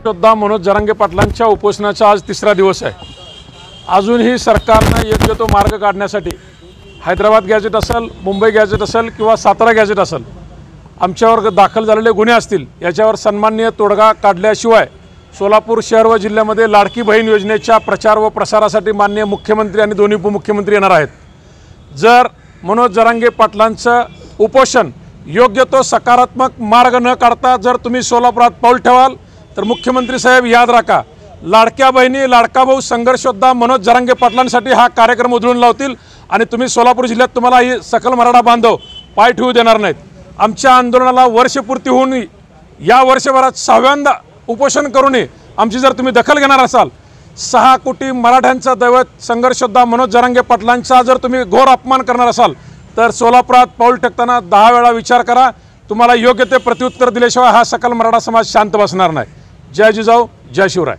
योद्धा मनोज जरांगे पाटलांच्या उपोषणाचा आज तिसरा दिवस आहे। अजूनही सरकारने योग्य तो मार्ग काढण्यासाठी हैदराबाद गॅजेट असेल, मुंबई गॅजेट असेल किंवा सातारा गॅजेट असेल, आमच्यावर दाखल झालेले गुन्हे असतील याच्यावर सन्माननीय तोडगा काढल्याशिवाय सोलापूर शहर व जिल्ह्यामध्ये लाडकी बहीण योजनेच्या प्रचार व प्रसारासाठी माननीय मुख्यमंत्री आणि दोन्ही उपमुख्यमंत्री येणार आहेत। जर मनोज जरांगे पाटलांचं उपोषण योग्य तो सकारात्मक मार्ग न काढता जर तुम्ही सोलापुरात पाऊल ठेवाल तर मुख्यमंत्री साहेब याद राखा, लाडक्या बहिणी लाडका भाऊ संघर्ष योद्धा मनोज जरांगे पाटलांसाठी हा कार्यक्रम उधळून लावतील आणि तुम्ही सोलापूर जिल्ह्यात तुम्हाला ही सकल मराठा बांधव पाय ठेवू देणार नाहीत। आमच्या आंदोलनाला वर्षपूर्ती होऊन या वर्षभरात 6व्यांदा उपोषण करूनही आमची जर तुम्ही दखल घेणार असाल, 6 कोटी मराठ्यांचा दैवत संघर्ष योद्धा मनोज जरांगे पाटलांचा जर तुम्ही घोर अपमान करणार असाल तर सोलापुरात पाऊल टाकताना 10 वेळा विचार करा। तुम्हाला योग्य ते प्रत्युत्तर दिल्याशिवाय हा सकल मराठा समाज शांत बसणार नाही। जय जिजाऊ, जय शिवराय।